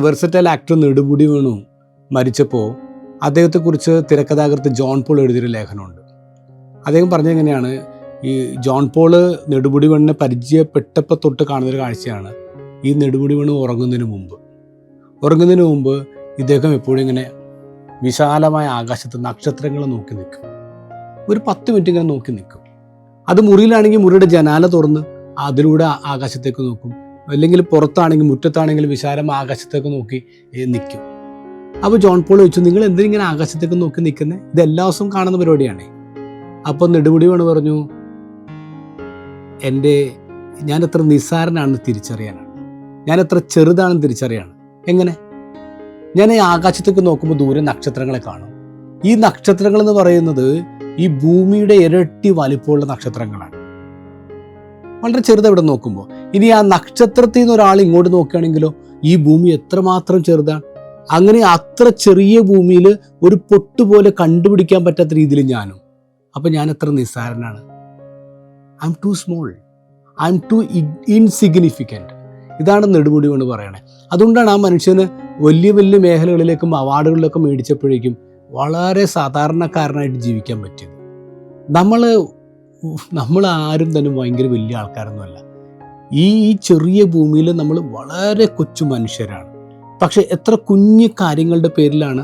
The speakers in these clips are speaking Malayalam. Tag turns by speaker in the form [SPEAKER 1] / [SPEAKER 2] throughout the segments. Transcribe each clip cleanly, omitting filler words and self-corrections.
[SPEAKER 1] വെർസറ്റൈൽ ആക്ടർ നെടുമുടി വേണു മരിച്ചപ്പോൾ അദ്ദേഹത്തെക്കുറിച്ച് തിരക്കഥാകൃത്ത് ജോൺ പോൾ എഴുതിയൊരു ലേഖനമുണ്ട്. അദ്ദേഹം പറഞ്ഞെങ്ങനെയാണ്, ഈ ജോൺ പോള് നെടുമുടി വേണുവിനെ പരിചയപ്പെട്ടപ്പോൾ തൊട്ട് കാണുന്നൊരു കാഴ്ചയാണ് ഈ നെടുമുടി വേണു ഉറങ്ങുന്നതിന് മുമ്പ് ഇദ്ദേഹം എപ്പോഴും ഇങ്ങനെ വിശാലമായ ആകാശത്ത് നക്ഷത്രങ്ങളെ നോക്കി നിൽക്കും. ഒരു 10 മിനിറ്റ് ഇങ്ങനെ നോക്കി നിൽക്കും. അത് മുറിയിലാണെങ്കിൽ മുറിയുടെ ജനാല തുറന്ന് അതിലൂടെ ആകാശത്തേക്ക് നോക്കും, അല്ലെങ്കിൽ പുറത്താണെങ്കിൽ മുറ്റത്താണെങ്കിൽ വിശാലം ആകാശത്തേക്ക് നോക്കി നിൽക്കും. അപ്പോൾ ജോൺ പോൾ ചോദിച്ചു, നിങ്ങൾ എന്തിനിങ്ങനെ ആകാശത്തേക്ക് നോക്കി നിൽക്കുന്നത്? ഇത് എല്ലാ ദിവസവും കാണുന്ന പരിപാടിയാണേ. അപ്പോൾ നെടുമുടി വേണു പറഞ്ഞു, ഞാൻ എത്ര നിസ്സാരനാണെന്ന് തിരിച്ചറിയാനാണ്, ഞാൻ എത്ര ചെറുതാണെന്ന് തിരിച്ചറിയാണ്. എങ്ങനെ? ഞാൻ ഈ ആകാശത്തേക്ക് നോക്കുമ്പോൾ ദൂരെ നക്ഷത്രങ്ങളെ കാണും. ഈ നക്ഷത്രങ്ങൾ എന്ന് പറയുന്നത് ഈ ഭൂമിയുടെ ഇരട്ടി വലിപ്പമുള്ള നക്ഷത്രങ്ങളാണ്. വളരെ ചെറുത് ഇവിടെ നോക്കുമ്പോൾ. ഇനി ആ നക്ഷത്രത്തിൽ നിന്ന് ഒരാൾ ഇങ്ങോട്ട് നോക്കുകയാണെങ്കിലോ ഈ ഭൂമി എത്രമാത്രം ചെറുതാണ്. അങ്ങനെ അത്ര ചെറിയ ഭൂമിയിൽ ഒരു പൊട്ടുപോലെ കണ്ടുപിടിക്കാൻ പറ്റാത്ത രീതിയിൽ ഞാനും. അപ്പം ഞാൻ എത്ര നിസ്സാരനാണ്. I'm too small, I'm too insignificant. ഇതാണ് നെടുമുടി കൊണ്ട് പറയണേ. അതുകൊണ്ടാണ് ആ മനുഷ്യന് വലിയ വലിയ മേഖലകളിലേക്കും അവാർഡുകളിലൊക്കെ മേടിച്ചപ്പോഴേക്കും വളരെ സാധാരണക്കാരനായിട്ട് ജീവിക്കാൻ പറ്റിയത്. നമ്മൾ ആരും തന്നെ ഭയങ്കര വലിയ ആൾക്കാരൊന്നുമല്ല. ഈ ചെറിയ ഭൂമിയിൽ നമ്മൾ വളരെ കൊച്ചു മനുഷ്യരാണ്. പക്ഷെ എത്ര കുഞ്ഞു കാര്യങ്ങളുടെ പേരിലാണ്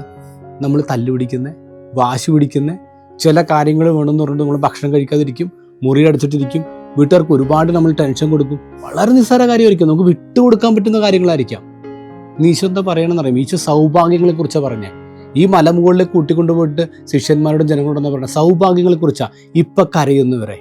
[SPEAKER 1] നമ്മൾ തല്ലുപിടിക്കുന്നത്, വാശി പിടിക്കുന്നത്. ചില കാര്യങ്ങൾ വേണമെന്ന് പറഞ്ഞിട്ട് നമ്മൾ ഭക്ഷണം കഴിക്കാതിരിക്കും, മുറി അടച്ചിട്ടിരിക്കും, വീട്ടുകാർക്ക് ഒരുപാട് നമ്മൾ ടെൻഷൻ കൊടുക്കും. വളരെ നിസ്സാര കാര്യമായിരിക്കും, നമുക്ക് വിട്ടുകൊടുക്കാൻ പറ്റുന്ന കാര്യങ്ങളായിരിക്കാം. ഈശോ എന്താ പറയണമെന്ന് അറിയാം? ഈശോ സൗഭാഗ്യങ്ങളെക്കുറിച്ചാണ് പറഞ്ഞത്. ഈ മലമുകളിലേക്ക് കൂട്ടിക്കൊണ്ടുപോയിട്ട് ശിഷ്യന്മാരോടും ജനങ്ങളോടും എന്താ പറഞ്ഞത്? സൗഭാഗ്യങ്ങളെക്കുറിച്ചാണ്. ഇപ്പം കരയുന്നവരെ,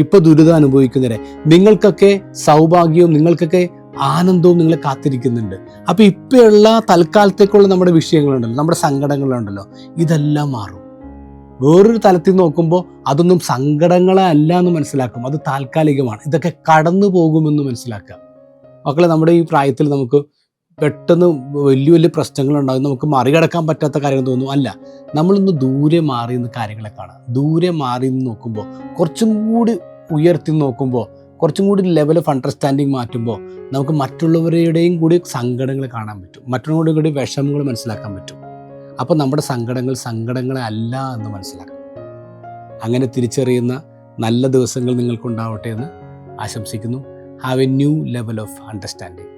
[SPEAKER 1] ഇപ്പം ദുരിതം അനുഭവിക്കുന്നവരെ, നിങ്ങൾക്കൊക്കെ സൗഭാഗ്യവും നിങ്ങൾക്കൊക്കെ ആനന്ദവും നിങ്ങളെ കാത്തിരിക്കുന്നുണ്ട്. അപ്പം ഇപ്പോഴുള്ള തൽക്കാലത്തേക്കുള്ള നമ്മുടെ വിഷയങ്ങളുണ്ടല്ലോ, നമ്മുടെ സങ്കടങ്ങളുണ്ടല്ലോ, ഇതെല്ലാം മാറും. വേറൊരു തലത്തിൽ നോക്കുമ്പോൾ അതൊന്നും സങ്കടങ്ങളെ അല്ല എന്ന് മനസ്സിലാക്കും. അത് താൽക്കാലികമാണ്, ഇതൊക്കെ കടന്നു പോകുമെന്ന് മനസ്സിലാക്കുക. മക്കളെ, നമ്മുടെ ഈ പ്രായത്തിൽ നമുക്ക് പെട്ടെന്ന് വലിയ വലിയ പ്രശ്നങ്ങളുണ്ടാകും, നമുക്ക് മറികടക്കാൻ പറ്റാത്ത കാര്യങ്ങൾ തോന്നും. അല്ല, നമ്മളൊന്ന് ദൂരെ മാറി നിന്ന് കാര്യങ്ങളെ കാണാം. ദൂരെ മാറി നിന്ന് നോക്കുമ്പോൾ, കുറച്ചും കൂടി ഉയർത്തി നോക്കുമ്പോൾ, കുറച്ചും കൂടി ലെവൽ ഓഫ് അണ്ടർസ്റ്റാൻഡിങ് മാറ്റുമ്പോൾ നമുക്ക് മറ്റുള്ളവരുടെയും കൂടി സങ്കടങ്ങൾ കാണാൻ പറ്റും, മറ്റുള്ളവരുടെയും കൂടി വിഷമങ്ങൾ മനസ്സിലാക്കാൻ പറ്റും. അപ്പോൾ നമ്മുടെ സങ്കടങ്ങളെ അല്ല എന്ന് മനസ്സിലാക്കും. അങ്ങനെ തിരിച്ചറിയുന്ന നല്ല ദിവസങ്ങൾ നിങ്ങൾക്കുണ്ടാവട്ടെ എന്ന് ആശംസിക്കുന്നു. Have A new level of understanding.